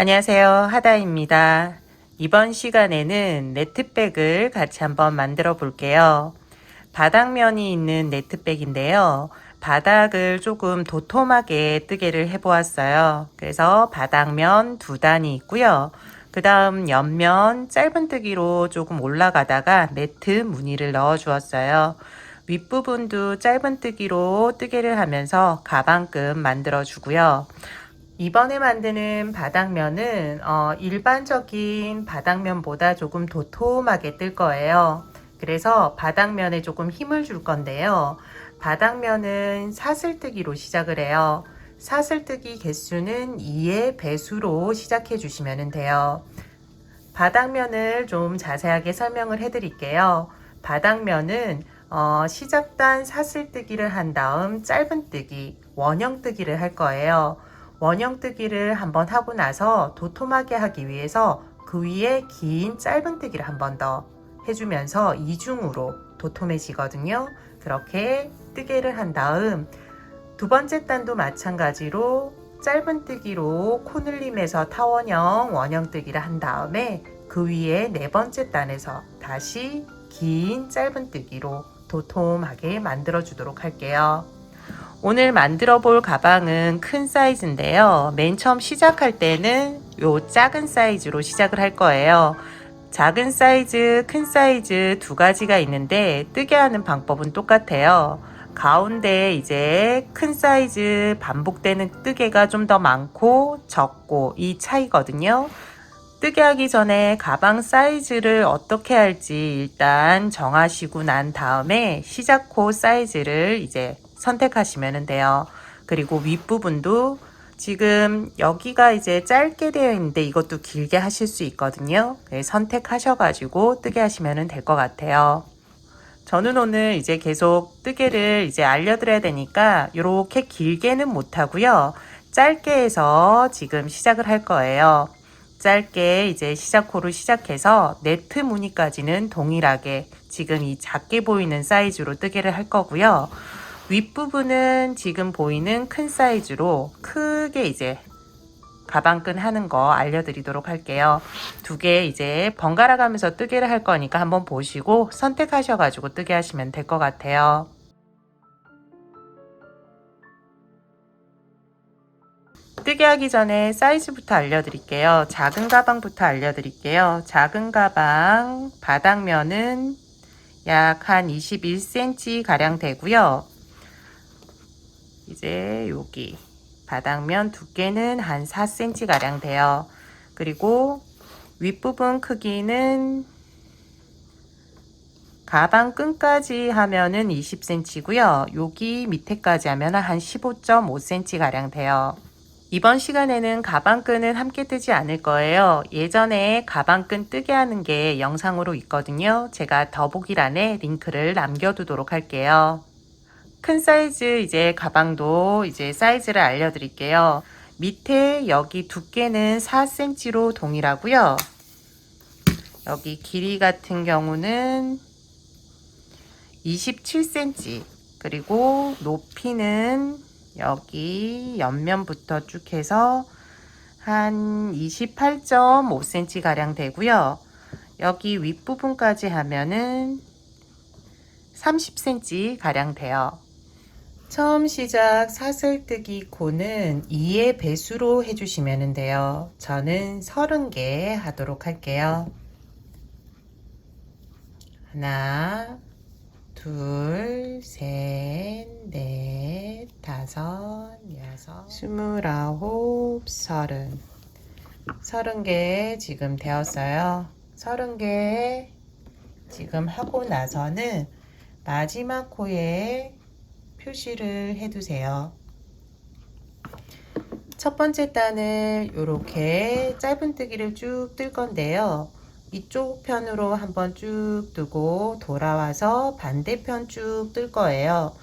안녕하세요. 하다입니다. 이번 시간에는 네트백을 같이 한번 만들어 볼게요. 바닥면이 있는 네트백인데요. 바닥을 조금 도톰하게 뜨개를 해 보았어요. 그래서 바닥면 2단이 있고요. 그 다음 옆면 짧은 뜨기로 조금 올라가다가 네트 무늬를 넣어 주었어요. 윗부분도 짧은 뜨기로 뜨개를 하면서 가방끈 만들어 주고요. 이번에 만드는 바닥면은 일반적인 바닥면보다 조금 도톰하게 뜰 거예요. 그래서 바닥면에 조금 힘을 줄 건데요. 바닥면은 사슬뜨기로 시작을 해요. 사슬뜨기 개수는 2의 배수로 시작해 주시면 돼요. 바닥면을 좀 자세하게 설명을 해 드릴게요. 바닥면은 시작단 사슬뜨기를 한 다음 짧은뜨기, 원형뜨기를 할 거예요. 원형뜨기를 한번 하고 나서 도톰하게 하기 위해서 그 위에 긴 짧은뜨기를 한 번 더 해주면서 이중으로 도톰해지거든요. 그렇게 뜨개를 한 다음 두 번째 단도 마찬가지로 짧은뜨기로 코늘림에서 타원형 원형뜨기를 한 다음에 그 위에 네 번째 단에서 다시 긴 짧은뜨기로 도톰하게 만들어 주도록 할게요. 오늘 만들어 볼 가방은 큰 사이즈인데요. 맨 처음 시작할 때는 요 작은 사이즈로 시작을 할 거예요. 작은 사이즈, 큰 사이즈 두 가지가 있는데 뜨게 하는 방법은 똑같아요. 가운데 이제 큰 사이즈 반복되는 뜨개가 좀 더 많고 적고 이 차이거든요. 뜨게 하기 전에 가방 사이즈를 어떻게 할지 일단 정하시고 난 다음에 시작호 사이즈를 이제 선택하시면 돼요. 그리고 윗부분도 지금 여기가 이제 짧게 되어 있는데 이것도 길게 하실 수 있거든요. 선택하셔가지고 뜨게 하시면 될 것 같아요. 저는 오늘 이제 계속 뜨개를 이제 알려드려야 되니까 이렇게 길게는 못하고요. 짧게 해서 지금 시작을 할 거예요. 짧게 이제 시작호로 시작해서 네트 무늬까지는 동일하게 지금 이 작게 보이는 사이즈로 뜨개를 할 거고요. 윗부분은 지금 보이는 큰 사이즈로 크게 이제 가방끈 하는 거 알려드리도록 할게요. 두 개 이제 번갈아 가면서 뜨개를 할 거니까 한번 보시고 선택하셔가지고 뜨개 하시면 될 것 같아요. 뜨개 하기 전에 사이즈부터 알려드릴게요. 작은 가방부터 알려드릴게요. 작은 가방 바닥면은 약 한 21cm 가량 되고요. 이제 여기 바닥면 두께는 한 4cm 가량 돼요. 그리고 윗부분 크기는 가방 끈까지 하면은 20cm고요. 여기 밑에까지 하면 한 15.5cm 가량 돼요. 이번 시간에는 가방끈은 함께 뜨지 않을 거예요. 예전에 가방끈 뜨게 하는 게 영상으로 있거든요. 제가 더보기란에 링크를 남겨두도록 할게요. 큰 사이즈 이제 가방도 이제 사이즈를 알려드릴게요. 밑에 여기 두께는 4cm로 동일하고요. 여기 길이 같은 경우는 27cm, 그리고 높이는 여기 옆면부터 쭉 해서 한 28.5cm 가량 되고요. 여기 윗부분까지 하면은 30cm 가량 돼요. 처음 시작 사슬뜨기 코는 2의 배수로 해주시면 돼요. 저는 30개 하도록 할게요. 하나, 둘, 셋, 넷, 다섯, 여섯, 29, 30. 30개 지금 되었어요. 30개 지금 하고 나서는 마지막 코에 표시를 해두세요. 첫 번째 단을 이렇게 짧은뜨기를 쭉 뜰 건데요. 이쪽 편으로 한번 쭉 뜨고 돌아와서 반대편 쭉 뜰 거예요.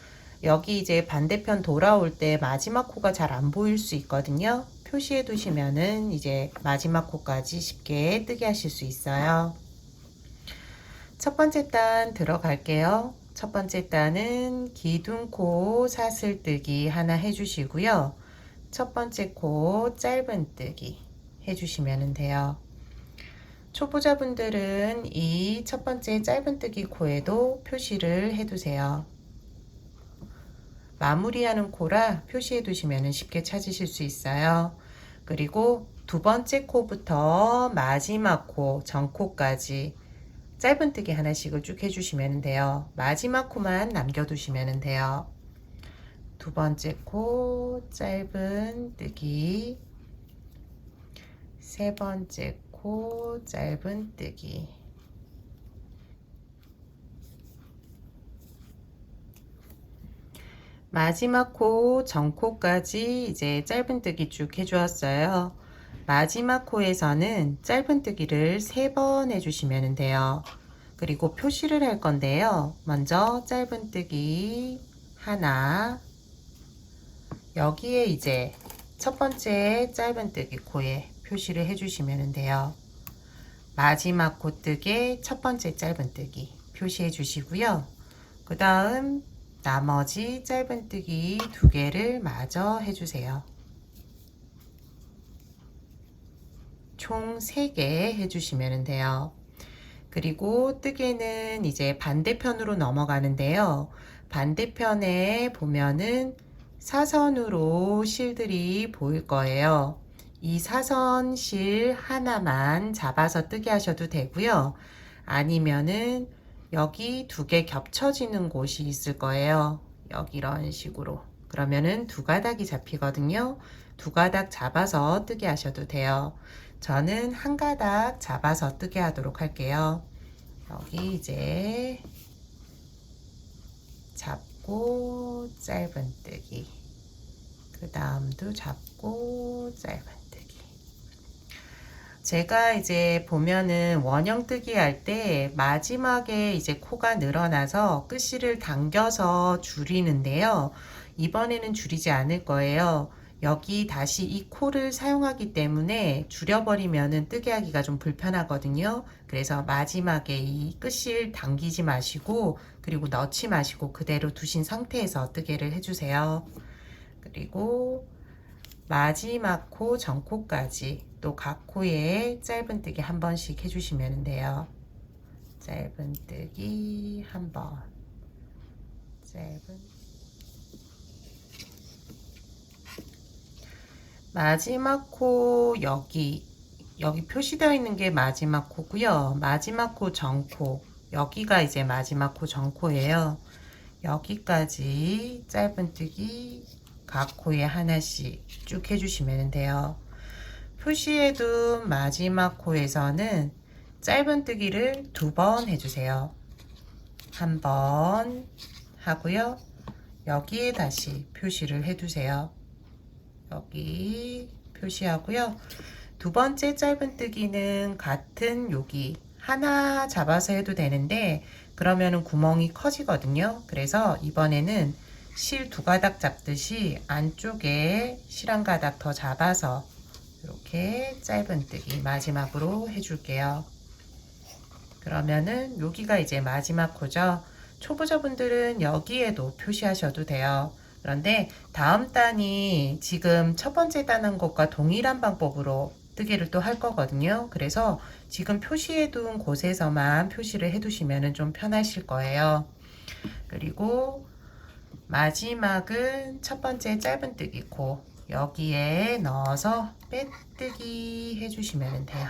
여기 이제 반대편 돌아올 때 마지막 코가 잘 안 보일 수 있거든요. 표시해 두시면은 이제 마지막 코까지 쉽게 뜨게 하실 수 있어요. 첫 번째 단 들어갈게요. 첫 번째 단은 기둥코 사슬뜨기 하나 해주시고요. 첫 번째 코 짧은뜨기 해주시면 돼요. 초보자분들은 이 첫 번째 짧은뜨기 코에도 표시를 해두세요. 마무리하는 코라 표시해 두시면 쉽게 찾으실 수 있어요. 그리고 두 번째 코부터 마지막 코, 전코까지 짧은뜨기 하나씩을 쭉 해주시면 돼요. 마지막 코만 남겨두시면 돼요. 두 번째 코 짧은뜨기, 세 번째 코 짧은뜨기, 마지막 코 전코까지 이제 짧은뜨기 쭉 해주었어요. 마지막 코에서는 짧은뜨기를 3번 해주시면 돼요. 그리고 표시를 할 건데요. 먼저 짧은뜨기 하나, 여기에 이제 첫 번째 짧은뜨기 코에 표시를 해주시면 돼요. 마지막 코 뜨개 첫 번째 짧은뜨기 표시해 주시고요. 그 다음 나머지 짧은뜨기 2개를 마저 해주세요. 총 3개 해주시면 돼요. 그리고 뜨개는 이제 반대편으로 넘어가는데요. 반대편에 보면은 사선으로 실들이 보일 거예요. 이 사선 실 하나만 잡아서 뜨게 하셔도 되고요. 아니면은 여기 2개 겹쳐지는 곳이 있을 거예요. 여기 이런 식으로. 그러면은 2가닥이 잡히거든요. 2가닥 잡아서 뜨게 하셔도 돼요. 저는 1가닥 잡아서 뜨게 하도록 할게요. 여기 이제 잡고 짧은뜨기, 그 다음도 잡고 짧은뜨기. 제가 이제 보면은 원형뜨기 할 때 마지막에 이제 코가 늘어나서 끝실을 당겨서 줄이는데요. 이번에는 줄이지 않을 거예요. 여기 다시 이 코를 사용하기 때문에 줄여버리면은 뜨개 하기가 좀 불편하거든요. 그래서 마지막에 이 끝실 당기지 마시고, 그리고 넣지 마시고 그대로 두신 상태에서 뜨개를 해주세요. 그리고 마지막 코 전코까지 또 각 코에 짧은뜨기 한 번씩 해주시면 돼요. 짧은뜨기 한 번, 마지막 코 여기 표시되어 있는 게 마지막 코고요. 마지막 코 전코, 여기가 이제 마지막 코 전코예요. 여기까지 짧은뜨기 각 코에 하나씩 쭉 해주시면 돼요. 표시해둔 마지막 코에서는 짧은뜨기를 2번 해주세요. 한 번 하고요. 여기에 다시 표시를 해두세요. 여기 표시하고요. 두 번째 짧은뜨기는 같은 여기 하나 잡아서 해도 되는데 그러면은 구멍이 커지거든요. 그래서 이번에는 실 2가닥 잡듯이 안쪽에 실 1가닥 더 잡아서 이렇게 짧은뜨기 마지막으로 해줄게요. 그러면은 여기가 이제 마지막 코죠. 초보자분들은 여기에도 표시하셔도 돼요. 그런데 다음 단이 지금 첫 번째 단 한 것과 동일한 방법으로 뜨개를 또 할 거거든요. 그래서 지금 표시해 둔 곳에서만 표시를 해 두시면 좀 편하실 거예요. 그리고 마지막은 첫 번째 짧은뜨기 코 여기에 넣어서 빼뜨기 해주시면 돼요.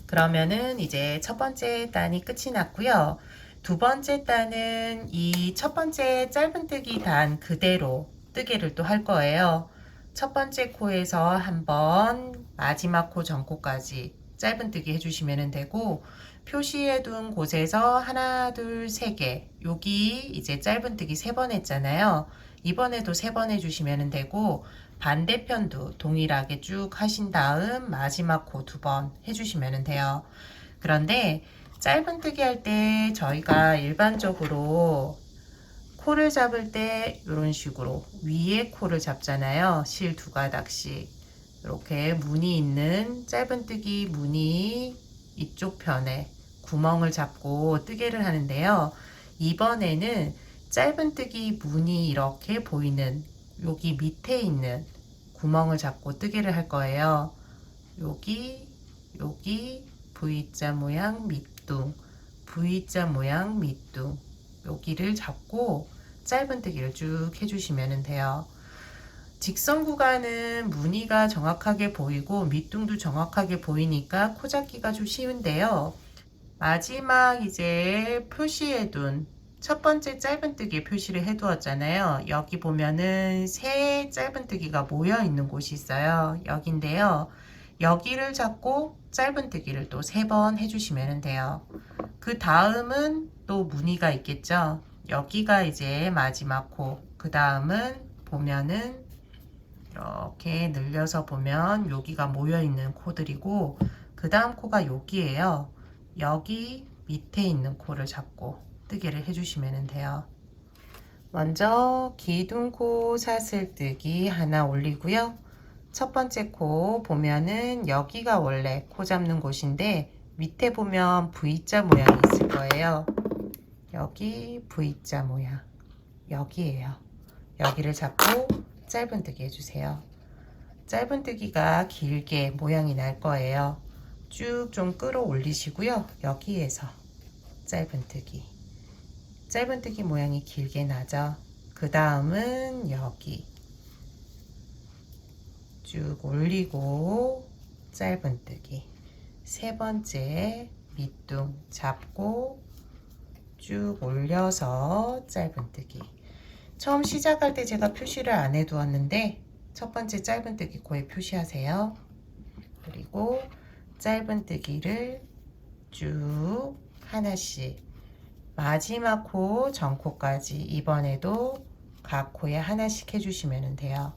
그러면은 이제 첫 번째 단이 끝이 났고요. 두 번째 단은 이 첫 번째 짧은뜨기 단 그대로 뜨개를 또 할 거예요. 첫 번째 코에서 한번 마지막 코 전코까지 짧은뜨기 해주시면 되고, 표시해 둔 곳에서 하나, 둘, 세 개, 여기 이제 짧은뜨기 3번 했잖아요. 이번에도 3번 해주시면 되고, 반대편도 동일하게 쭉 하신 다음 마지막 코 2번 해주시면 돼요. 그런데 짧은뜨기 할 때 저희가 일반적으로 코를 잡을 때 이런 식으로 위에 코를 잡잖아요. 실 2가닥씩 이렇게 무늬 있는 짧은뜨기 무늬 이쪽 편에 구멍을 잡고 뜨개를 하는데요. 이번에는 짧은뜨기 무늬 이렇게 보이는 여기 밑에 있는 구멍을 잡고 뜨개를 할 거예요. 여기 V자 모양 밑둥, V자 모양 밑둥, 여기를 잡고 짧은뜨기를 쭉 해주시면 돼요. 직선 구간은 무늬가 정확하게 보이고 밑둥도 정확하게 보이니까 코 잡기가 좀 쉬운데요. 마지막 이제 표시해둔 첫 번째 짧은뜨기 표시를 해두었잖아요. 여기 보면은 세 짧은뜨기가 모여 있는 곳이 있어요. 여기인데요. 여기를 잡고 짧은뜨기를 또 3번 해주시면 돼요. 그 다음은 또 무늬가 있겠죠. 여기가 이제 마지막 코. 그 다음은 보면은 이렇게 늘려서 보면 여기가 모여 있는 코들이고, 그 다음 코가 여기에요. 여기 밑에 있는 코를 잡고 뜨개를 해주시면 돼요. 먼저 기둥코 사슬뜨기 하나 올리고요. 첫 번째 코 보면은 여기가 원래 코 잡는 곳인데 밑에 보면 V자 모양이 있을 거예요. 여기 V자 모양, 여기에요. 여기를 잡고 짧은뜨기 해주세요. 짧은뜨기가 길게 모양이 날 거예요. 쭉 좀 끌어올리시고요. 여기에서 짧은뜨기 모양이 길게 나죠. 그 다음은 여기 쭉 올리고 짧은뜨기, 세 번째 밑둥 잡고 쭉 올려서 짧은뜨기. 처음 시작할 때 제가 표시를 안 해두었는데 첫 번째 짧은뜨기 코에 표시하세요. 그리고 짧은뜨기를 쭉 하나씩, 마지막 코 전코까지 이번에도 각 코에 하나씩 해주시면 돼요.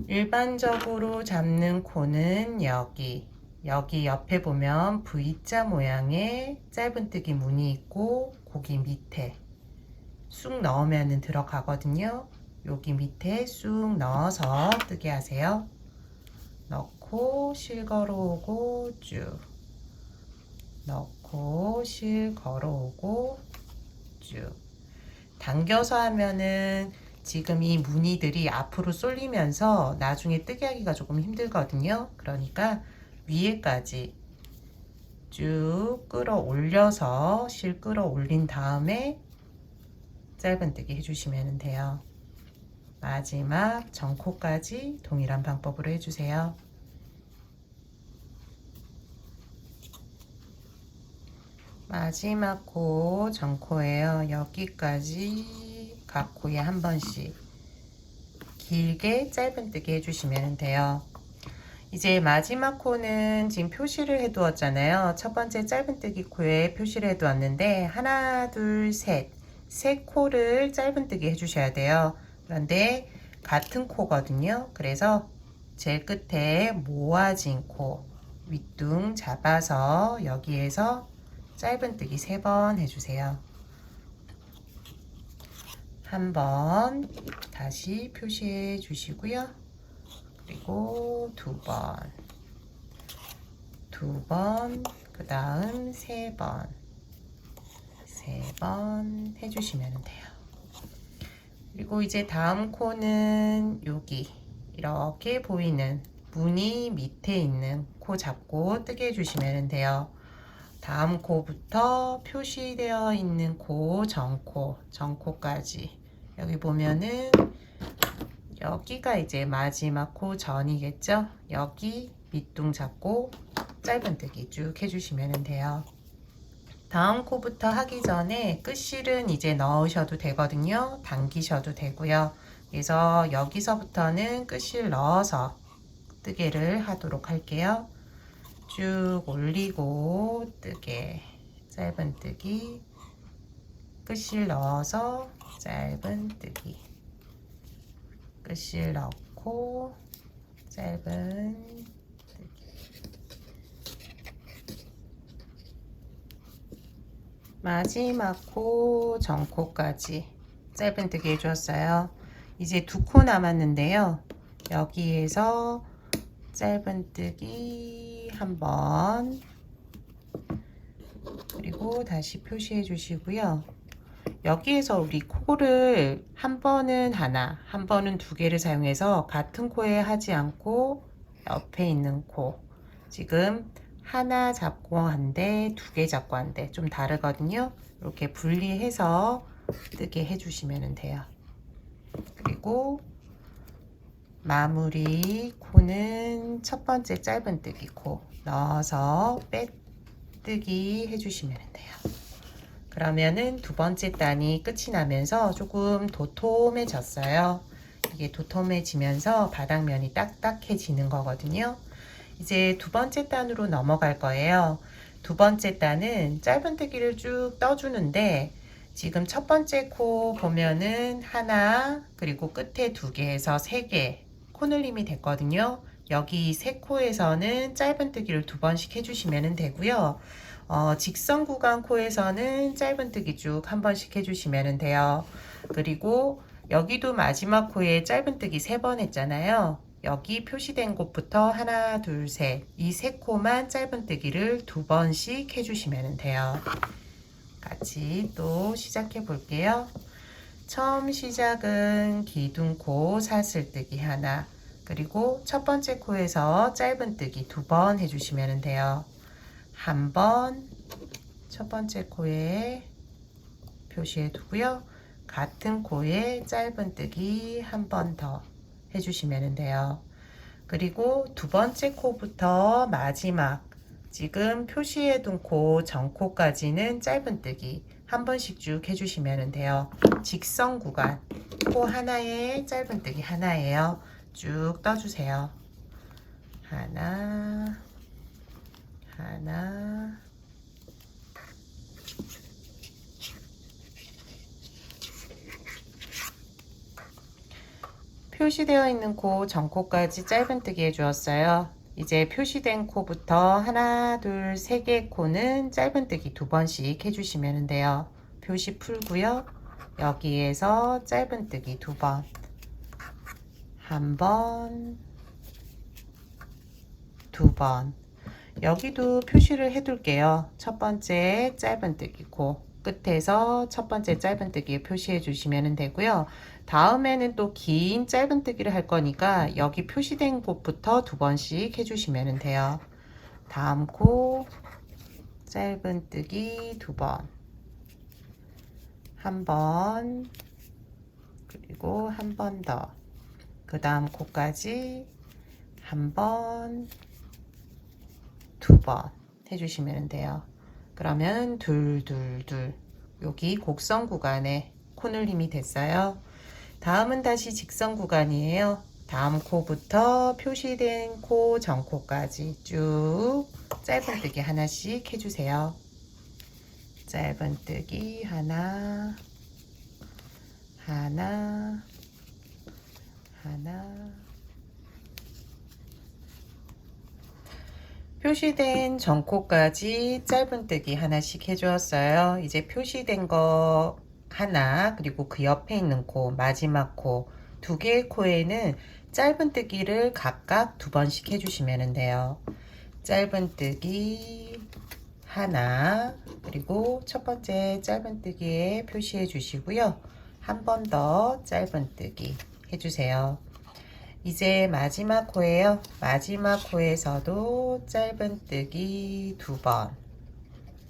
일반적으로 잡는 코는 여기 옆에 보면 V자 모양의 짧은뜨기 무늬 있고 거기 밑에 쑥 넣으면 들어가거든요. 여기 밑에 쑥 넣어서 뜨게 하세요. 넣고 실 걸어오고 쭉, 넣고 실 걸어오고 쭉. 당겨서 하면은 지금 이 무늬들이 앞으로 쏠리면서 나중에 뜨게 하기가 조금 힘들거든요. 그러니까 위에까지 쭉 끌어올려서 실 끌어올린 다음에 짧은뜨기 해주시면 돼요. 마지막 전코까지 동일한 방법으로 해주세요. 마지막 코 전코예요. 여기까지 각 코에 한 번씩 길게 짧은뜨기 해주시면 돼요. 이제 마지막 코는 지금 표시를 해두었잖아요. 첫 번째 짧은뜨기 코에 표시를 해두었는데 하나, 둘, 셋 코를 짧은뜨기 해주셔야 돼요. 그런데 같은 코거든요. 그래서 제일 끝에 모아진 코 윗둥 잡아서 여기에서 짧은뜨기 3번 해주세요. 한 번 다시 표시해 주시고요. 그리고 두 번, 그 다음 3번 해주시면 돼요. 그리고 이제 다음 코는 여기 이렇게 보이는 무늬 밑에 있는 코 잡고 뜨게 해주시면 돼요. 다음 코부터 표시되어 있는 코 전코까지 여기 보면은 여기가 이제 마지막 코 전이겠죠. 여기 밑둥 잡고 짧은뜨기 쭉 해주시면 돼요. 다음 코부터 하기 전에 끝실은 이제 넣으셔도 되거든요. 당기셔도 되고요. 그래서 여기서부터는 끝실 넣어서 뜨개를 하도록 할게요. 쭉 올리고 뜨개, 짧은뜨기, 끝실 넣어서 짧은뜨기, 끝실 넣고 짧은 마지막 코 전코까지 짧은뜨기 해주었어요. 이제 2코 남았는데요. 여기에서 짧은뜨기 한번, 그리고 다시 표시해 주시고요. 여기에서 우리 코를 한 번은 하나, 한 번은 두 개를 사용해서 같은 코에 하지 않고 옆에 있는 코, 지금 하나 잡고 한대, 두 개 잡고 한대, 좀 다르거든요. 이렇게 분리해서 뜨게 해주시면 돼요. 그리고 마무리 코는 첫 번째 짧은뜨기 코 넣어서 빼뜨기 해주시면 돼요. 그러면은 두 번째 단이 끝이 나면서 조금 도톰해졌어요. 이게 도톰해지면서 바닥면이 딱딱해지는 거거든요. 이제 두 번째 단으로 넘어갈 거예요. 두 번째 단은 짧은뜨기를 쭉 떠주는데 지금 첫 번째 코 보면은 하나, 그리고 끝에 두 개에서 세 개 코늘림이 됐거든요. 여기 세 코에서는 짧은뜨기를 두 번씩 해주시면 되고요. 직선 구간 코에서는 짧은뜨기 쭉 한 번씩 해주시면 돼요. 그리고 여기도 마지막 코에 짧은뜨기 세 번 했잖아요. 여기 표시된 곳부터 하나, 둘, 셋, 이 세 코만 짧은뜨기를 두 번씩 해주시면 돼요. 같이 또 시작해 볼게요. 처음 시작은 기둥코 사슬뜨기 하나, 그리고 첫 번째 코에서 짧은뜨기 두 번 해주시면 돼요. 한 번 첫 번째 코에 표시해 두고요. 같은 코에 짧은뜨기 한 번 더 해주시면 돼요. 그리고 두 번째 코부터 마지막 지금 표시해 둔 코 전코까지는 짧은뜨기 한 번씩 쭉 해주시면 돼요. 직선 구간 코 하나에 짧은뜨기 하나예요. 쭉 떠주세요. 하나, 하나, 표시되어 있는 코 전코까지 짧은뜨기 해주었어요. 이제 표시된 코부터 하나, 둘, 세 개 코는 짧은뜨기 두 번씩 해주시면 돼요. 표시 풀고요. 여기에서 짧은뜨기 두 번, 한 번, 두 번. 여기도 표시를 해둘게요. 첫 번째 짧은뜨기 코 끝에서 첫 번째 짧은뜨기 표시해 주시면 되고요. 다음에는 또 긴 짧은뜨기를 할 거니까 여기 표시된 곳부터 두 번씩 해주시면 돼요. 다음 코 짧은뜨기 두 번, 한 번, 그리고 한 번 더. 그 다음 코까지 한 번, 두 번 해주시면 돼요. 그러면 둘둘둘 여기 곡선 구간에 코늘림이 됐어요. 다음은 다시 직선 구간이에요. 다음 코부터 표시된 코 전코까지 쭉 짧은뜨기 하나씩 해주세요. 짧은뜨기 하나, 하나, 하나. 표시된 전코까지 짧은뜨기 하나씩 해주었어요. 이제 표시된 거 하나, 그리고 그 옆에 있는 코, 마지막 코, 두 개의 코에는 짧은뜨기를 각각 두 번씩 해주시면 돼요. 짧은뜨기 하나, 그리고 첫 번째 짧은뜨기에 표시해 주시고요. 한 번 더 짧은뜨기 해주세요. 이제 마지막 코예요. 마지막 코에서도 짧은뜨기 두 번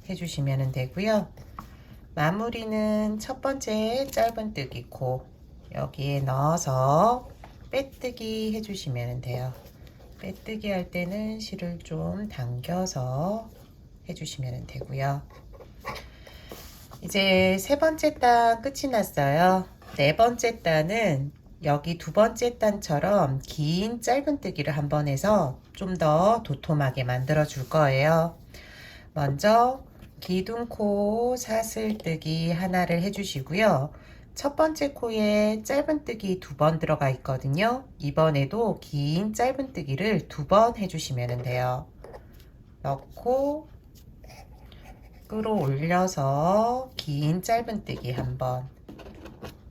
해주시면 되고요. 마무리는 첫 번째 짧은뜨기 코 여기에 넣어서 빼뜨기 해주시면 돼요. 빼뜨기 할 때는 실을 좀 당겨서 해주시면 되고요. 이제 세 번째 단 끝이 났어요. 네 번째 단은 여기 두 번째 단처럼 긴 짧은뜨기를 한번 해서 좀 더 도톰하게 만들어 줄 거예요. 먼저 기둥코 사슬뜨기 하나를 해주시고요. 첫 번째 코에 짧은뜨기 두 번 들어가 있거든요. 이번에도 긴 짧은뜨기를 두 번 해주시면 돼요. 넣고 끌어올려서 긴 짧은뜨기 한 번.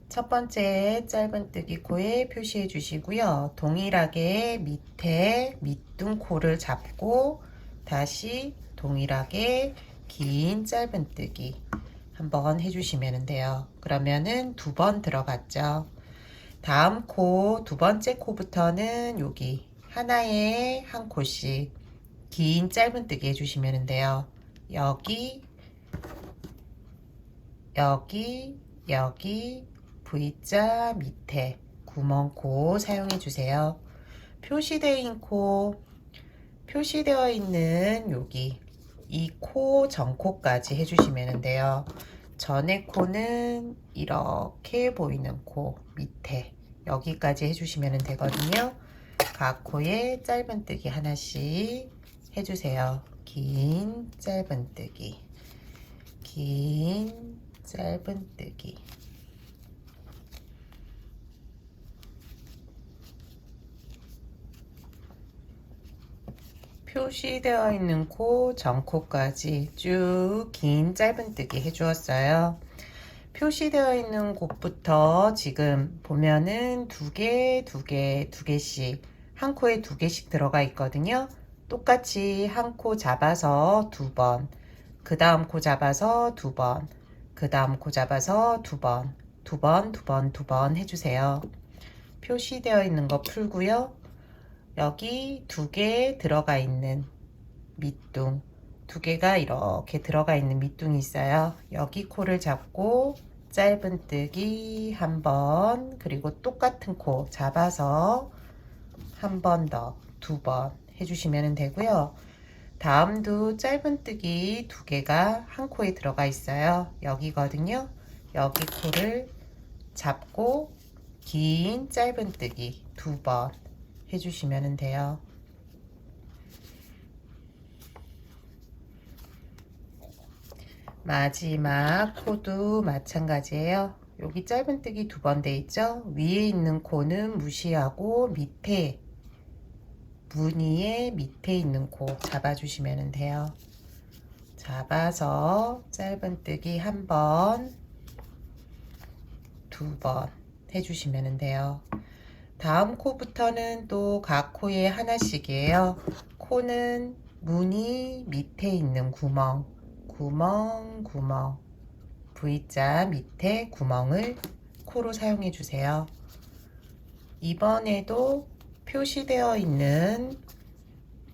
첫 번째 짧은뜨기 코에 표시해 주시고요. 동일하게 밑에 밑둥코를 잡고 다시 동일하게 긴 짧은뜨기 한번 해주시면 돼요. 그러면은 2번 들어갔죠. 다음 코, 2번째 코부터는 여기 하나에 한 코씩 긴 짧은뜨기 해주시면 돼요. 여기, 여기, 여기, V자 밑에 구멍코 사용해 주세요. 표시되어 있는 여기 이 코 전코까지 해주시면 돼요. 전의 코는 이렇게 보이는 코 밑에 여기까지 해주시면 되거든요. 각 코에 짧은뜨기 하나씩 해주세요. 긴 짧은뜨기, 긴 짧은뜨기. 표시되어 있는 코 전코까지 쭉 긴 짧은뜨기 해주었어요. 표시되어 있는 곳부터 지금 보면은 두 개씩 한 코에 2개씩 들어가 있거든요. 똑같이 한 코 잡아서 2번, 그 다음 코 잡아서 2번, 그 다음 코 잡아서 2번, 2번, 2번, 2번 해주세요. 표시되어 있는 거 풀고요. 여기 2개 들어가 있는 밑둥, 2개가 이렇게 들어가 있는 밑둥이 있어요. 여기 코를 잡고 짧은뜨기 한 번, 그리고 똑같은 코 잡아서 한 번 더, 2번 해주시면 되고요. 다음도 짧은뜨기 2개가 한 코에 들어가 있어요. 여기거든요. 여기 코를 잡고 긴 짧은뜨기 2번 해주시면 돼요. 마지막 코도 마찬가지예요. 여기 짧은뜨기 2번 돼 있죠. 위에 있는 코는 무시하고 밑에 무늬의 밑에 있는 코 잡아주시면 돼요. 잡아서 짧은뜨기 한 번, 2번 해주시면 돼요. 다음 코부터는 또 각 코에 하나씩이에요. 코는 무늬 밑에 있는 구멍, V자 밑에 구멍을 코로 사용해 주세요. 이번에도 표시되어 있는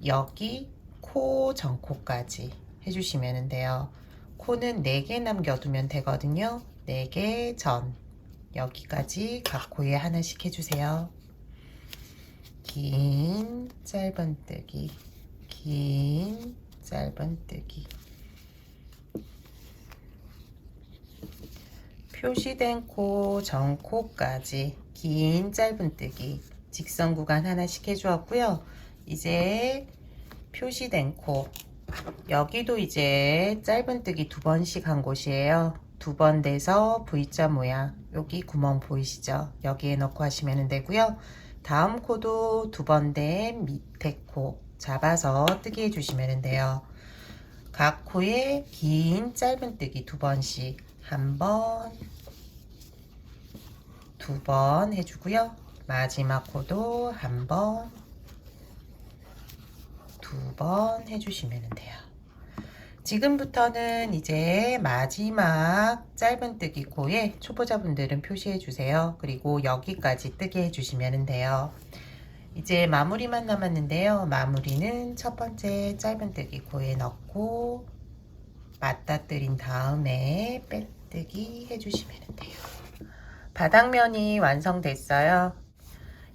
여기 코 전코까지 해주시면 돼요. 코는 4개 남겨두면 되거든요. 4개 전, 여기까지 각 코에 하나씩 해주세요. 긴 짧은뜨기, 긴 짧은뜨기. 표시된 코 전코까지 긴 짧은뜨기 직선 구간 하나씩 해주었고요. 이제 표시된 코, 여기도 이제 짧은뜨기 2번씩 한 곳이에요. 2번 돼서 V자 모양, 여기 구멍 보이시죠? 여기에 넣고 하시면 되고요. 다음 코도 2번 된 밑에 코 잡아서 뜨기 해주시면 돼요. 각 코에 긴 짧은뜨기 2번씩, 한 번, 2번 해주고요. 마지막 코도 한 번, 2번 해주시면 돼요. 지금부터는 이제 마지막 짧은뜨기 코에 초보자분들은 표시해 주세요. 그리고 여기까지 뜨게 해주시면 돼요. 이제 마무리만 남았는데요. 마무리는 첫 번째 짧은뜨기 코에 넣고 맞닥뜨린 다음에 빼뜨기 해주시면 돼요. 바닥면이 완성됐어요.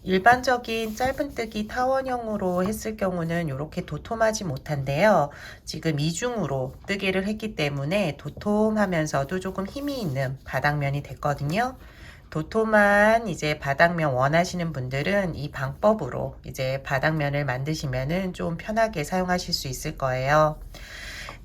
일반적인 짧은뜨기 타원형으로 했을 경우는 이렇게 도톰하지 못한데요. 지금 이중으로 뜨개를 했기 때문에 도톰하면서도 조금 힘이 있는 바닥면이 됐거든요. 도톰한 이제 바닥면 원하시는 분들은 이 방법으로 이제 바닥면을 만드시면은 좀 편하게 사용하실 수 있을 거예요.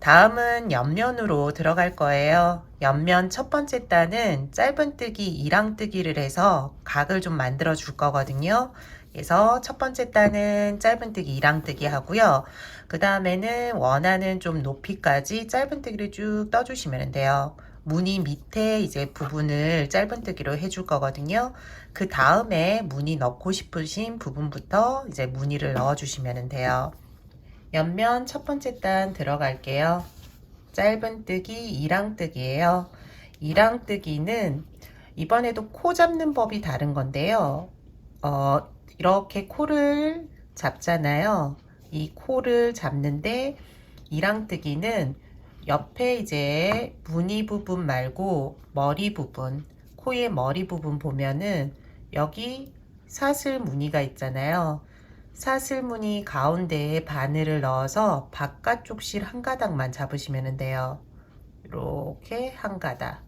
다음은 옆면으로 들어갈 거예요. 옆면 첫 번째 단은 짧은뜨기 2랑뜨기를 해서 각을 좀 만들어 줄 거거든요. 그래서 첫 번째 단은 짧은뜨기 2랑뜨기 하고요. 그 다음에는 원하는 좀 높이까지 짧은뜨기를 쭉 떠주시면 돼요. 무늬 밑에 이제 부분을 짧은뜨기로 해줄 거거든요. 그 다음에 무늬 넣고 싶으신 부분부터 이제 무늬를 넣어 주시면 돼요. 옆면 첫 번째 단 들어갈게요. 짧은뜨기 2랑뜨기예요. 이랑뜨기는 이번에도 코 잡는 법이 다른 건데요. 이렇게 코를 잡잖아요. 이 코를 잡는데 이랑뜨기는 옆에 이제 무늬 부분 말고 머리 부분, 코의 머리 부분 보면은 여기 사슬 무늬가 있잖아요. 사슬 무늬 가운데에 바늘을 넣어서 바깥쪽 실 한 가닥만 잡으시면 돼요. 이렇게 한 가닥,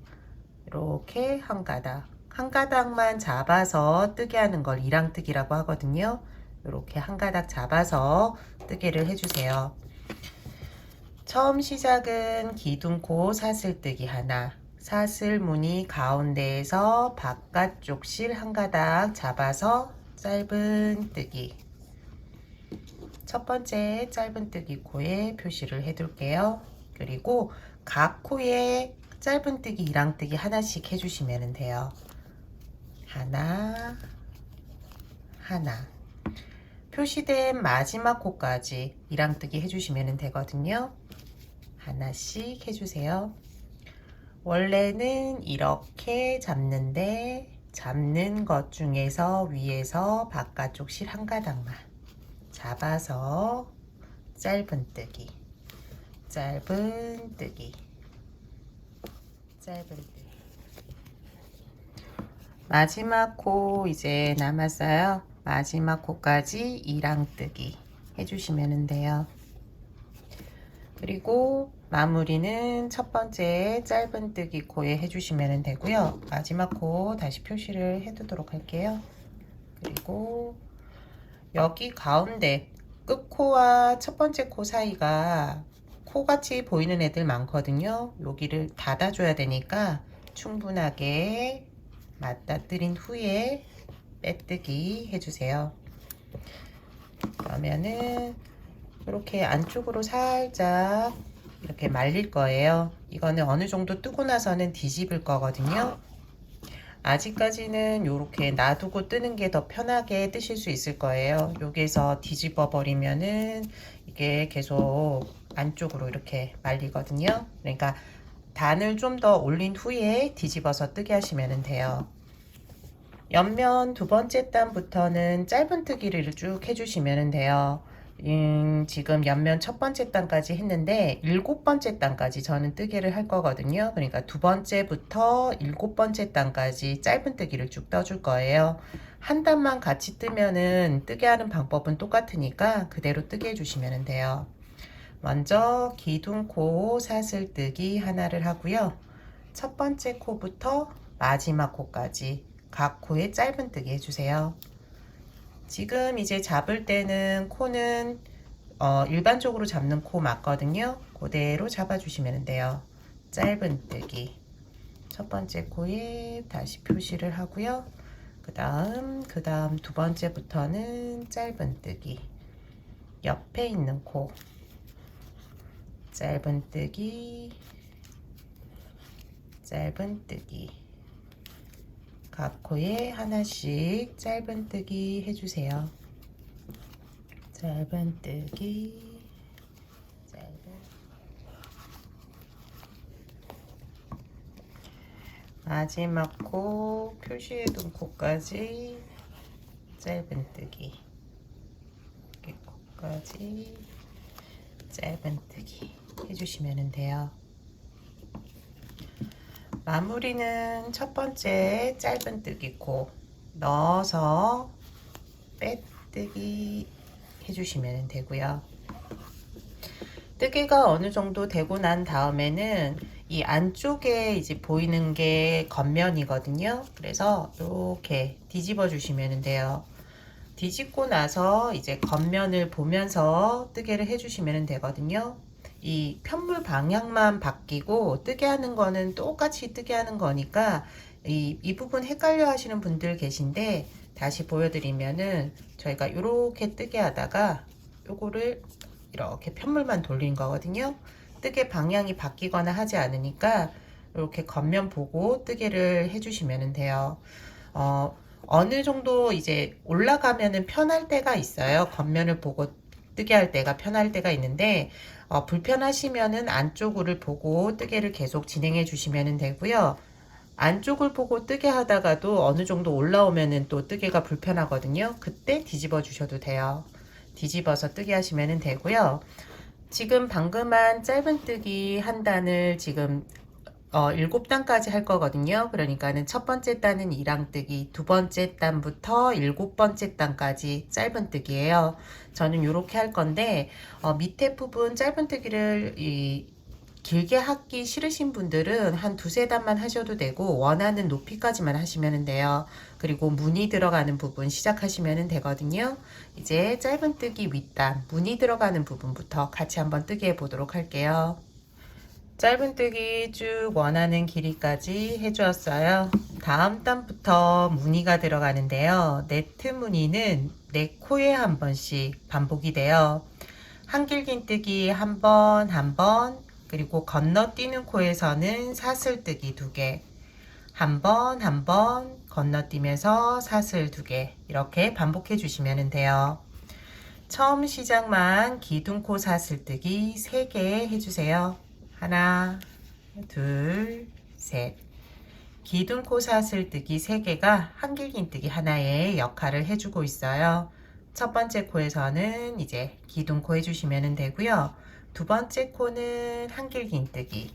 이렇게 한 가닥, 한 가닥만 잡아서 뜨게 하는 걸 이랑뜨기라고 하거든요. 이렇게 한 가닥 잡아서 뜨개를 해주세요. 처음 시작은 기둥코 사슬뜨기 하나, 사슬 무늬 가운데에서 바깥쪽 실 한 가닥 잡아서 짧은 뜨기. 첫 번째 짧은 뜨기 코에 표시를 해둘게요. 그리고 각 코에 짧은 뜨기, 이랑뜨기 하나씩 해주시면 돼요. 하나, 하나. 표시된 마지막 코까지 이랑뜨기 해주시면 되거든요. 하나씩 해주세요. 원래는 이렇게 잡는데 잡는 것 중에서 위에서 바깥쪽 실 한 가닥만 잡아서 짧은 뜨기, 짧은 뜨기, 짧은 뜨기. 마지막 코 이제 남았어요. 마지막 코까지 이랑뜨기 해주시면 돼요. 그리고 마무리는 첫 번째 짧은 뜨기 코에 해주시면 되고요. 마지막 코 다시 표시를 해두도록 할게요. 그리고 여기 가운데 끝코와 첫 번째 코 사이가 코같이 보이는 애들 많거든요. 여기를 닫아줘야 되니까 충분하게 맞닥뜨린 후에 빼뜨기 해주세요. 그러면은 이렇게 안쪽으로 살짝 이렇게 말릴 거예요. 이거는 어느 정도 뜨고 나서는 뒤집을 거거든요. 아직까지는 이렇게 놔두고 뜨는 게 더 편하게 뜨실 수 있을 거예요. 여기서 뒤집어 버리면은 이게 계속 안쪽으로 이렇게 말리거든요. 그러니까 단을 좀 더 올린 후에 뒤집어서 뜨게 하시면 돼요. 옆면 두 번째 단부터는 짧은 뜨기를 쭉 해주시면 돼요. 지금 옆면 첫 번째 단까지 했는데 7번째 단까지 저는 뜨개를 할 거거든요. 그러니까 두 번째부터 7번째 단까지 짧은 뜨기를 쭉 떠줄 거예요. 한 단만 같이 뜨면은 뜨게 하는 방법은 똑같으니까 그대로 뜨게 해주시면 돼요. 먼저 기둥코 사슬뜨기 하나를 하고요. 첫 번째 코부터 마지막 코까지 각 코에 짧은 뜨기 해주세요. 지금 이제 잡을 때는 코는 일반적으로 잡는 코 맞거든요. 그대로 잡아주시면 돼요. 짧은 뜨기. 첫 번째 코에 다시 표시를 하고요. 그 다음 두 번째부터는 짧은 뜨기. 옆에 있는 코. 짧은 뜨기. 짧은 뜨기. 각 코에 하나씩 짧은 뜨기 해주세요. 짧은 뜨기, 짧은. 마지막 코 표시해둔 코까지 짧은 뜨기. 여기 코까지 짧은 뜨기 해주시면 돼요. 마무리는 첫 번째 짧은 뜨기 코 넣어서 빼뜨기 해주시면 되고요. 뜨개가 어느 정도 되고 난 다음에는 이 안쪽에 이제 보이는 게 겉면이거든요. 그래서 이렇게 뒤집어 주시면 돼요. 뒤집고 나서 이제 겉면을 보면서 뜨개를 해주시면 되거든요. 이 편물 방향만 바뀌고 뜨게 하는 거는 똑같이 뜨게 하는 거니까 이 부분 헷갈려 하시는 분들 계신데 다시 보여드리면은 저희가 이렇게 뜨게 하다가 요거를 이렇게 편물만 돌린 거거든요. 뜨개 방향이 바뀌거나 하지 않으니까 이렇게 겉면 보고 뜨개를 해주시면 돼요. 어느 정도 이제 올라가면은 편할 때가 있어요. 겉면을 보고 뜨게 할 때가 편할 때가 있는데 불편하시면은 안쪽을 보고 뜨개를 계속 진행해 주시면 되고요. 안쪽을 보고 뜨게 하다가도 어느 정도 올라오면은 또 뜨개가 불편하거든요. 그때 뒤집어 주셔도 돼요. 뒤집어서 뜨게 하시면 되고요. 지금 방금 한 짧은뜨기 한 단을 지금 7단까지 할 거거든요. 그러니까는 첫 번째 단은 2랑뜨기, 두 번째 단부터 7번째 단까지 짧은뜨기예요. 저는 이렇게 할 건데 밑에 부분 짧은뜨기를 길게 하기 싫으신 분들은 한 두세 단만 하셔도 되고 원하는 높이까지만 하시면 돼요. 그리고 무늬 들어가는 부분 시작하시면 되거든요. 이제 짧은뜨기 윗단 무늬 들어가는 부분부터 같이 한번 뜨게 해 보도록 할게요. 짧은뜨기 쭉 원하는 길이까지 해주었어요. 다음 단부터 무늬가 들어가는데요. 네트 무늬는 네 코에 한 번씩 반복이 돼요. 한길긴뜨기 한 번, 그리고 건너뛰는 코에서는 사슬뜨기 2개, 한 번 건너뛰면서 사슬 2개 이렇게 반복해 주시면 돼요. 처음 시작만 기둥코 사슬뜨기 3개 해주세요. 하나, 둘, 셋. 기둥코 사슬뜨기 3개가 한길긴뜨기 하나의 역할을 해주고 있어요. 첫 번째 코에서는 이제 기둥코 해주시면 되고요. 두 번째 코는 한길긴뜨기,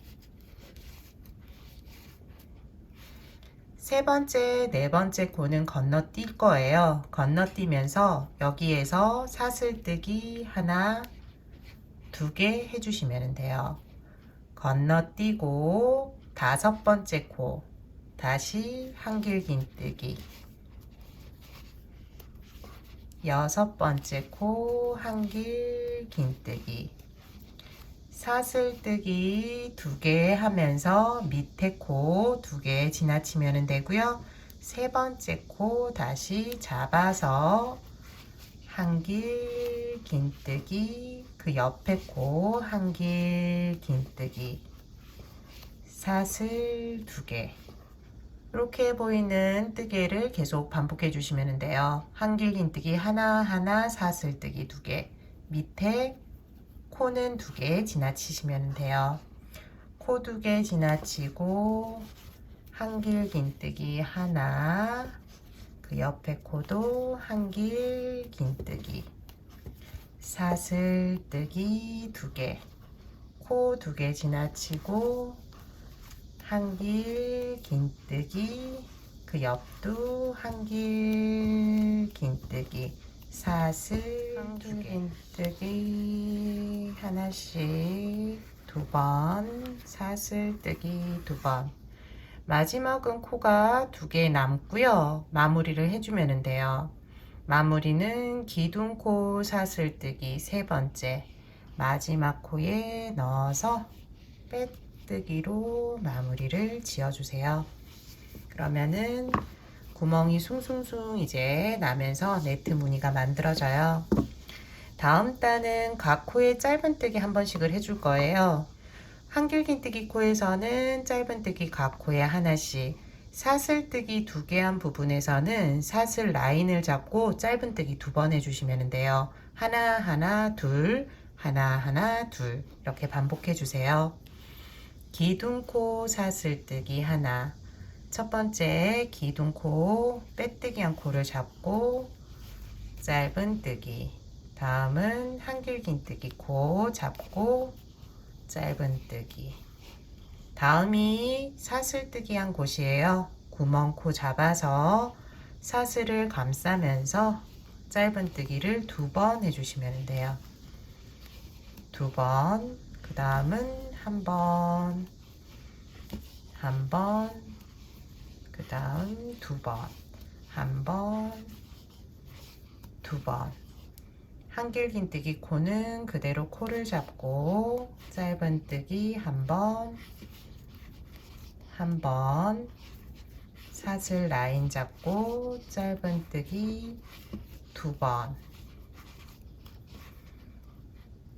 세 번째, 네 번째 코는 건너뛸 거예요. 건너뛰면서 여기에서 사슬뜨기 하나, 2개 해주시면 돼요. 건너뛰고 다섯 번째 코 다시 한길긴뜨기, 여섯 번째 코 한길긴뜨기, 사슬뜨기 2개 하면서 밑에 코 2개 지나치면 되고요. 세 번째 코 다시 잡아서 한길긴뜨기, 그 옆에 코 한길긴뜨기, 사슬 2개. 이렇게 보이는 뜨개를 계속 반복해 주시면 돼요. 한길긴뜨기 하나하나, 사슬뜨기 2개, 밑에 코는 2개 지나치시면 돼요. 코 2개 지나치고 한길긴뜨기 하나, 그 옆에 코도 한길긴뜨기, 사슬뜨기 2개, 코 2개 지나치고 한길긴뜨기, 그 옆도 한길긴뜨기, 사슬 한길긴뜨기 하나씩 2번, 사슬뜨기 2번. 마지막은 코가 2개 남고요. 마무리를 해주면 돼요. 마무리는 기둥코 사슬뜨기 3번째, 마지막 코에 넣어서 빼뜨기로 마무리를 지어주세요. 그러면은 구멍이 숭숭숭 이제 나면서 네트 무늬가 만들어져요. 다음 단은 각 코에 짧은뜨기 한 번씩을 해줄 거예요. 한길긴뜨기 코에서는 짧은뜨기 각 코에 하나씩, 사슬뜨기 2개 한 부분에서는 사슬 라인을 잡고 짧은뜨기 2번 해주시면 돼요. 하나하나 둘, 하나하나 둘 이렇게 반복해 주세요. 기둥코 사슬뜨기 하나, 첫 번째 기둥코 빼뜨기 한 코를 잡고 짧은뜨기, 다음은 한길긴뜨기 코 잡고 짧은뜨기, 다음이 사슬뜨기 한 곳이에요. 구멍코 잡아서 사슬을 감싸면서 짧은뜨기를 2번 해주시면 돼요. 2번, 그 다음은 한 번, 한 번, 그 다음 2번, 한 번, 2번. 한길긴뜨기 코는 그대로 코를 잡고 짧은뜨기 한 번, 한 번, 사슬 라인 잡고 짧은뜨기 2번.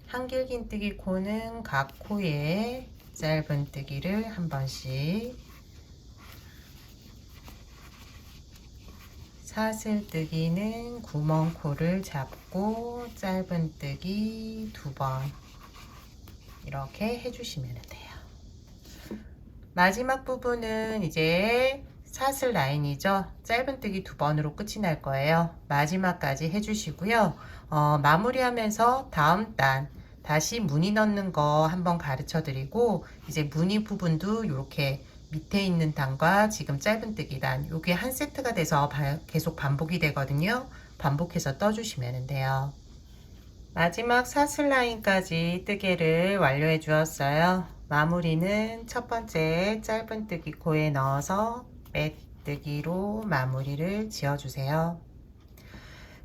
한길긴뜨기 코는 각 코에 짧은뜨기를 한 번씩, 사슬뜨기는 구멍코를 잡고 짧은뜨기 2번 이렇게 해주시면 돼요. 마지막 부분은 이제 사슬 라인이죠. 짧은뜨기 2번으로 끝이 날 거예요. 마지막까지 해주시고요. 마무리하면서 다음 단 다시 무늬 넣는 거 한번 가르쳐 드리고, 이제 무늬 부분도 이렇게 밑에 있는 단과 지금 짧은뜨기 단 요게 한 세트가 돼서 계속 반복이 되거든요. 반복해서 떠주시면 돼요. 마지막 사슬 라인까지 뜨개를 완료해 주었어요. 마무리는 첫 번째 짧은뜨기 코에 넣어서 빼뜨기로 마무리를 지어주세요.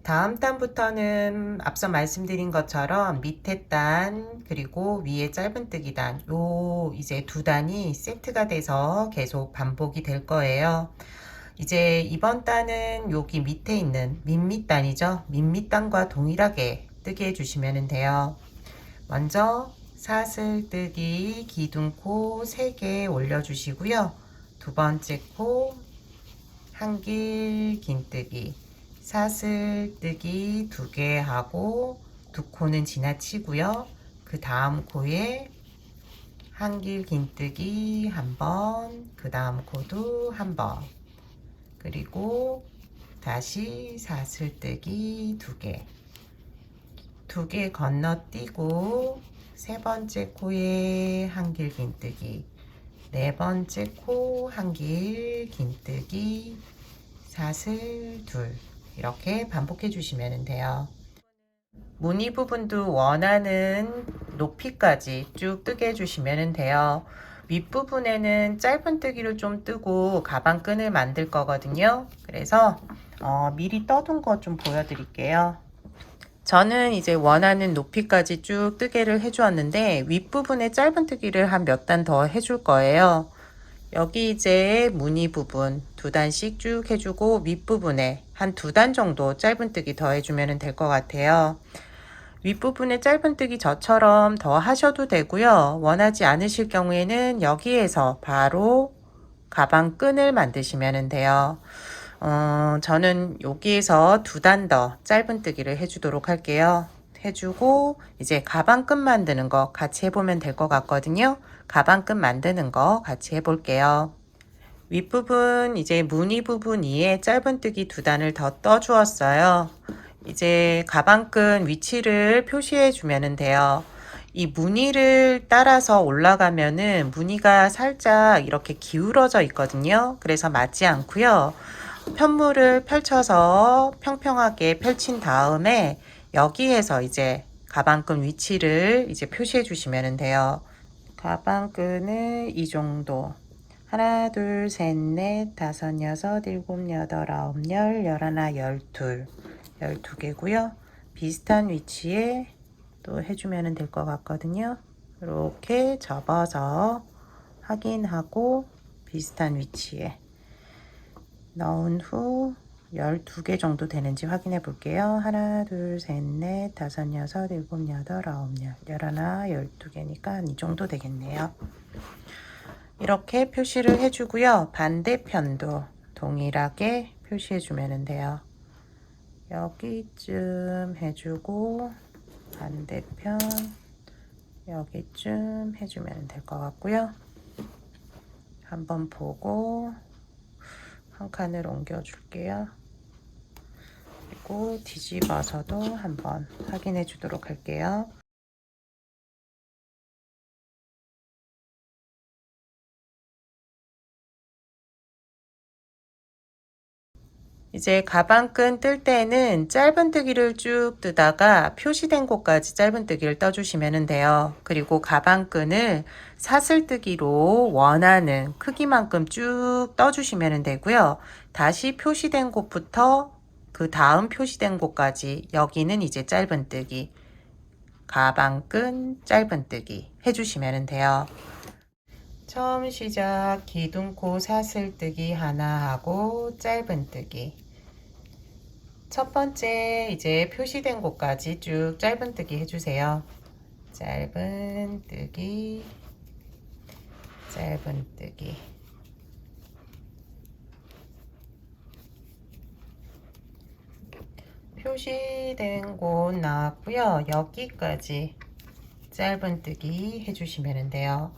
다음 단부터는 앞서 말씀드린 것처럼 밑에 단 그리고 위에 짧은뜨기 단 요 이제 두 단이 세트가 돼서 계속 반복이 될 거예요. 이제 이번 단은 여기 밑에 있는 밑단이죠. 밑단과 동일하게 뜨게 해주시면 돼요. 먼저 사슬뜨기 기둥코 3개 올려주시고요. 두 번째 코 한길 긴뜨기 사슬뜨기 2개 하고 2코는 지나치고요. 그 다음 코에 한길 긴뜨기 1번, 그 다음 코도 1번, 그리고 다시 사슬뜨기 2개, 2개 건너뛰고 세 번째 코에 한길 긴뜨기, 네 번째 코 한길 긴뜨기, 사슬 둘 이렇게 반복해 주시면 돼요. 무늬 부분도 원하는 높이까지 쭉 뜨게 해주시면 돼요. 윗부분에는 짧은뜨기를 좀 뜨고 가방끈을 만들 거거든요. 그래서 미리 떠둔 거 좀 보여드릴게요. 저는 이제 원하는 높이까지 쭉 뜨개를 해주었는데 윗부분에 짧은뜨기를 한 몇 단 더 해줄 거예요. 여기 이제 무늬 부분 2단씩 쭉 해주고 윗부분에 한 2단 정도 짧은뜨기 더 해주면 될 것 같아요. 윗부분에 짧은뜨기 저처럼 더 하셔도 되고요. 원하지 않으실 경우에는 여기에서 바로 가방끈을 만드시면 돼요. 저는 여기에서 2단 더 짧은뜨기를 해주도록 할게요. 해주고 이제 가방끈 만드는 거 같이 해보면 될 것 같거든요. 가방끈 만드는 거 같이 해볼게요. 윗부분 이제 무늬 부분 위에 짧은뜨기 2단을 더 떠 주었어요. 이제 가방끈 위치를 표시해 주면 돼요. 이 무늬를 따라서 올라가면은 무늬가 살짝 이렇게 기울어져 있거든요. 그래서 맞지 않고요. 편물을 펼쳐서 평평하게 펼친 다음에 여기에서 이제 가방끈 위치를 이제 표시해 주시면 돼요. 가방끈을 이 정도 하나 둘 셋 넷 다섯 여섯 일곱 여덟 아홉 열 열하나 열둘 12개고요. 비슷한 위치에 또 해주면 될 것 같거든요. 이렇게 접어서 확인하고 비슷한 위치에 넣은 후 12개 정도 되는지 확인해 볼게요. 하나, 둘, 셋, 넷, 다섯, 여섯, 일곱, 여덟, 아홉, 열, 열하나, 12개니까 이 정도 되겠네요. 이렇게 표시를 해주고요. 반대편도 동일하게 표시해 주면 돼요. 여기쯤 해주고 반대편 여기쯤 해주면 될 것 같고요. 한번 보고 한 칸을 옮겨 줄게요. 그리고 뒤집어서도 한번 확인해 주도록 할게요. 이제 가방끈 뜰 때는 짧은뜨기를 쭉 뜨다가 표시된 곳까지 짧은뜨기를 떠주시면 돼요. 그리고 가방끈을 사슬뜨기로 원하는 크기만큼 쭉 떠주시면 되고요. 다시 표시된 곳부터 그 다음 표시된 곳까지 여기는 이제 짧은뜨기, 가방끈 짧은뜨기 해주시면 돼요. 처음 시작 기둥코 사슬뜨기 하나 하고 짧은뜨기 첫 번째 이제 표시된 곳까지 쭉 짧은뜨기 해주세요. 짧은뜨기 짧은뜨기 표시된 곳 나왔고요. 여기까지 짧은뜨기 해주시면 돼요.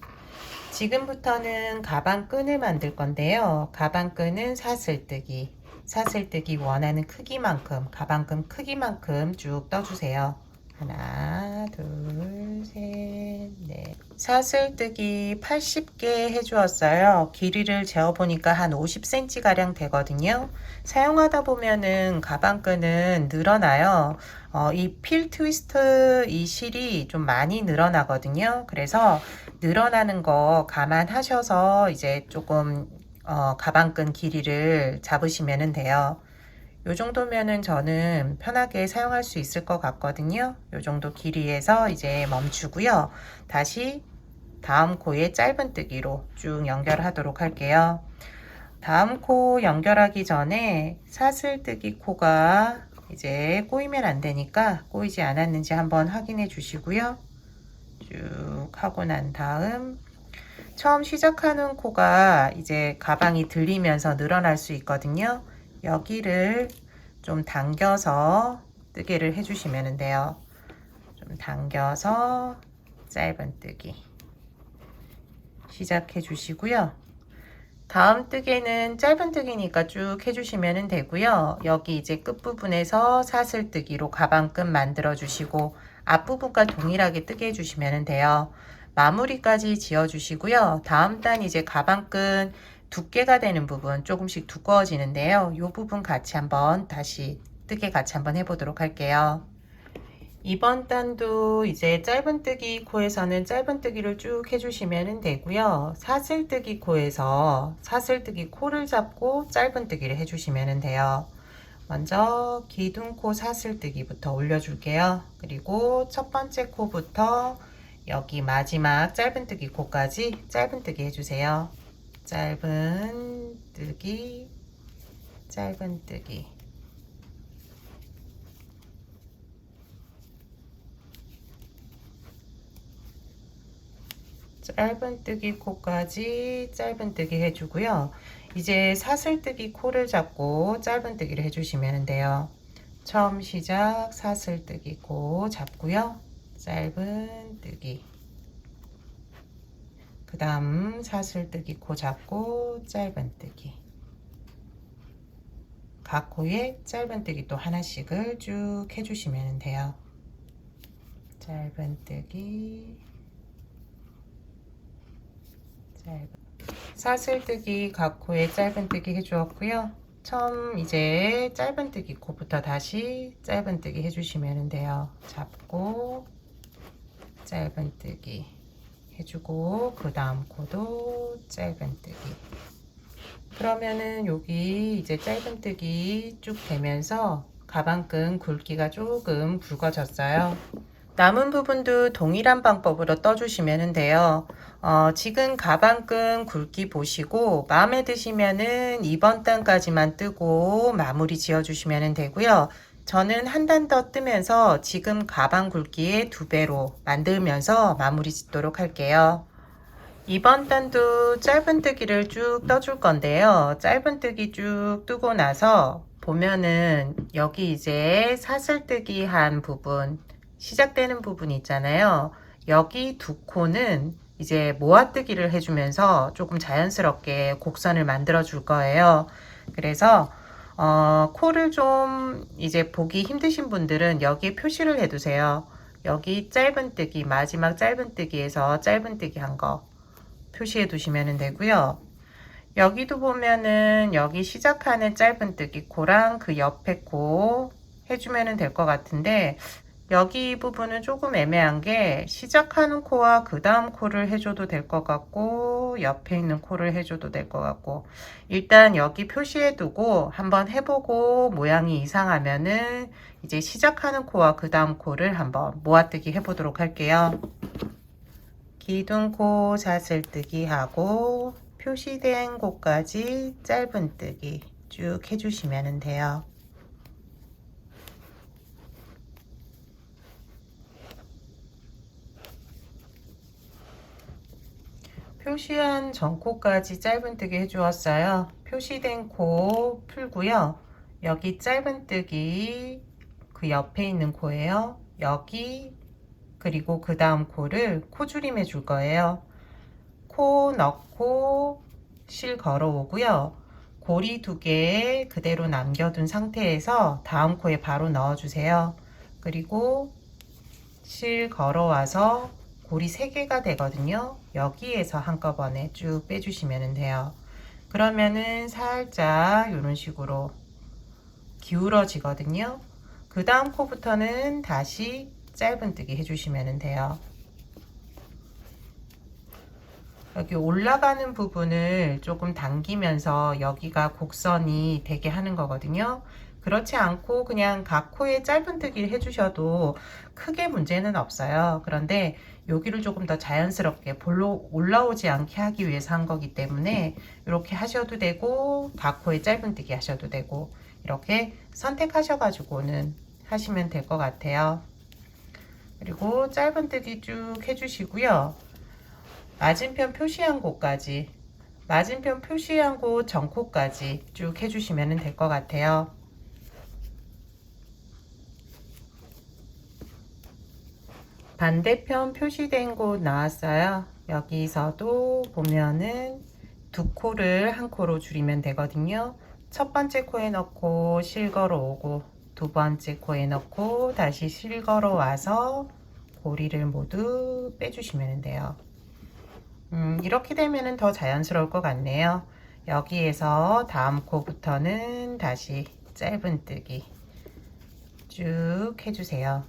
지금부터는 가방끈을 만들 건데요. 가방끈은 사슬뜨기 원하는 크기만큼, 가방끈 크기만큼 쭉 떠주세요. 하나, 둘, 셋, 넷. 사슬뜨기 80개 해주었어요. 길이를 재어보니까 한 50cm 가량 되거든요. 사용하다 보면은 가방끈은 늘어나요. 이 필 트위스트 이 실이 좀 많이 늘어나거든요. 그래서 늘어나는 거 감안하셔서 이제 조금 가방끈 길이를 잡으시면 돼요. 요 정도면은 저는 편하게 사용할 수 있을 것 같거든요. 요 정도 길이에서 이제 멈추고요. 다시 다음 코에 짧은뜨기로 쭉 연결하도록 할게요. 다음 코 연결하기 전에 사슬뜨기 코가 이제 꼬이면 안 되니까 꼬이지 않았는지 한번 확인해 주시고요. 쭉 하고 난 다음 처음 시작하는 코가 이제 가방이 들리면서 늘어날 수 있거든요. 여기를 좀 당겨서 뜨개를 해주시면 돼요. 좀 당겨서 짧은뜨기 시작해 주시고요. 다음 뜨개는 짧은뜨기니까 쭉 해주시면 되고요. 여기 이제 끝부분에서 사슬뜨기로 가방끈 만들어 주시고 앞부분과 동일하게 뜨개 해주시면 돼요. 마무리까지 지어 주시고요. 다음 단 이제 가방끈 두께가 되는 부분 조금씩 두꺼워지는데요. 이 부분 같이 한번 다시 뜨개 같이 한번 해보도록 할게요. 이번 단도 이제 짧은뜨기 코에서는 짧은뜨기를 쭉 해주시면 되고요. 사슬뜨기 코에서 사슬뜨기 코를 잡고 짧은뜨기를 해주시면 돼요. 먼저 기둥코 사슬뜨기부터 올려줄게요. 그리고 첫 번째 코부터 여기 마지막 짧은뜨기 코까지 짧은뜨기 해주세요. 짧은뜨기, 짧은뜨기. 짧은뜨기 코까지 짧은뜨기 해주고요. 이제 사슬뜨기 코를 잡고 짧은뜨기를 해주시면 돼요. 처음 시작 사슬뜨기 코 잡고요. 짧은뜨기. 그 다음 사슬뜨기 코 잡고 짧은뜨기. 각 코에 짧은뜨기 또 하나씩을 쭉 해주시면 돼요. 짧은뜨기, 사슬뜨기 각 코에 짧은뜨기 해주었고요. 처음 이제 짧은뜨기 코부터 다시 짧은뜨기 해주시면 돼요. 잡고 짧은뜨기 해주고 그 다음 코도 짧은뜨기. 그러면은 여기 이제 짧은뜨기 쭉 되면서 가방끈 굵기가 조금 굵어졌어요. 남은 부분도 동일한 방법으로 떠주시면 돼요. 지금 가방끈 굵기 보시고 마음에 드시면은 이번 단까지만 뜨고 마무리 지어 주시면 되고요. 저는 한 단 더 뜨면서 지금 가방 굵기의 2배로 만들면서 마무리 짓도록 할게요. 이번 단도 짧은뜨기를 쭉 떠줄 건데요. 짧은뜨기 쭉 뜨고 나서 보면은 여기 이제 사슬뜨기 한 부분 시작되는 부분이 있잖아요. 여기 두 코는 이제 모아뜨기를 해주면서 조금 자연스럽게 곡선을 만들어 줄 거예요. 그래서 코를 좀 이제 보기 힘드신 분들은 여기에 표시를 해 두세요. 여기 짧은뜨기 마지막 짧은뜨기에서 짧은뜨기 한 거 표시해 두시면 되고요. 여기도 보면은 여기 시작하는 짧은뜨기 코랑 그 옆에 코 해주면 될 것 같은데 여기 부분은 조금 애매한 게 시작하는 코와 그 다음 코를 해줘도 될 것 같고 옆에 있는 코를 해줘도 될 것 같고 일단 여기 표시해 두고 한번 해보고 모양이 이상하면은 이제 시작하는 코와 그 다음 코를 한번 모아뜨기 해보도록 할게요. 기둥코 사슬뜨기 하고 표시된 곳까지 짧은뜨기 쭉 해주시면 돼요. 표시한 전코까지 짧은뜨기 해주었어요. 표시된 코 풀고요. 여기 짧은뜨기 그 옆에 있는 코예요. 여기 그리고 그 다음 코를 코줄임해 줄 거예요. 코 넣고 실 걸어 오고요. 고리 2개 그대로 남겨둔 상태에서 다음 코에 바로 넣어 주세요. 그리고 실 걸어와서 고리 3개가 되거든요. 여기에서 한꺼번에 쭉 빼주시면 돼요. 그러면은 살짝 이런 식으로 기울어지거든요. 그 다음 코부터는 다시 짧은뜨기 해주시면 돼요. 여기 올라가는 부분을 조금 당기면서 여기가 곡선이 되게 하는 거거든요. 그렇지 않고 그냥 각 코에 짧은뜨기를 해주셔도 크게 문제는 없어요. 그런데 여기를 조금 더 자연스럽게 볼로 올라오지 않게 하기 위해서 한 거기 때문에 이렇게 하셔도 되고 각 코에 짧은뜨기 하셔도 되고 이렇게 선택하셔가지고는 하시면 될 것 같아요. 그리고 짧은뜨기 쭉 해주시고요. 맞은편 표시한 곳까지, 맞은편 표시한 곳 전코까지 쭉 해주시면 될 것 같아요. 반대편 표시된 곳 나왔어요. 여기서도 보면은 2코를 한 코로 줄이면 되거든요. 첫 번째 코에 넣고 실 걸어 오고, 두 번째 코에 넣고 다시 실 걸어 와서 고리를 모두 빼주시면 돼요. 이렇게 되면 더 자연스러울 것 같네요. 여기에서 다음 코부터는 다시 짧은뜨기 쭉 해주세요.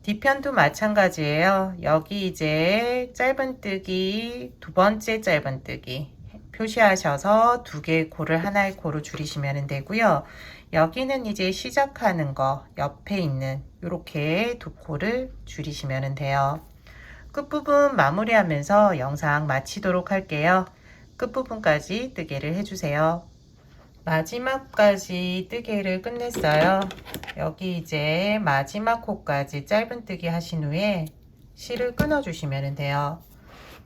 뒤편도 마찬가지예요. 여기 이제 짧은뜨기, 두 번째 짧은뜨기 표시하셔서 2개의 코를 하나의 코로 줄이시면 되고요. 여기는 이제 시작하는 거 옆에 있는 이렇게 2코를 줄이시면 돼요. 끝부분 마무리하면서 영상 마치도록 할게요. 끝부분까지 뜨개를 해주세요. 마지막까지 뜨개를 끝냈어요. 여기 이제 마지막 코까지 짧은뜨기 하신 후에 실을 끊어 주시면 돼요.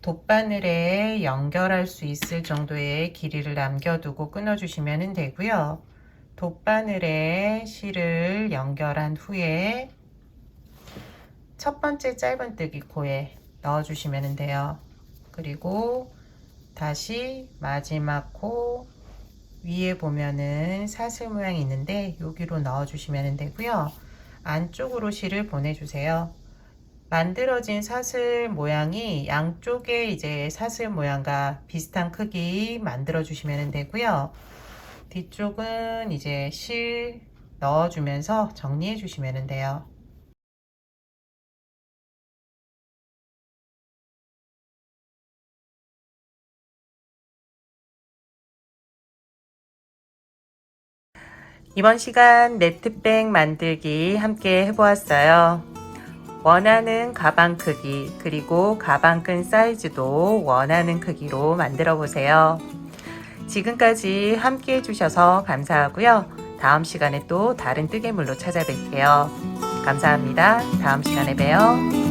돗바늘에 연결할 수 있을 정도의 길이를 남겨두고 끊어 주시면 되고요. 돗바늘에 실을 연결한 후에 첫 번째 짧은뜨기 코에 넣어 주시면 돼요. 그리고 다시 마지막 코 위에 보면은 사슬 모양이 있는데 여기로 넣어 주시면 되고요. 안쪽으로 실을 보내주세요. 만들어진 사슬 모양이 양쪽에 이제 사슬 모양과 비슷한 크기 만들어 주시면 되고요. 뒤쪽은 이제 실 넣어 주면서 정리해 주시면 돼요. 이번 시간 네트백 만들기 함께 해보았어요. 원하는 가방 크기 그리고 가방끈 사이즈도 원하는 크기로 만들어 보세요. 지금까지 함께 해주셔서 감사하고요. 다음 시간에 또 다른 뜨개물로 찾아뵐게요. 감사합니다. 다음 시간에 봬요.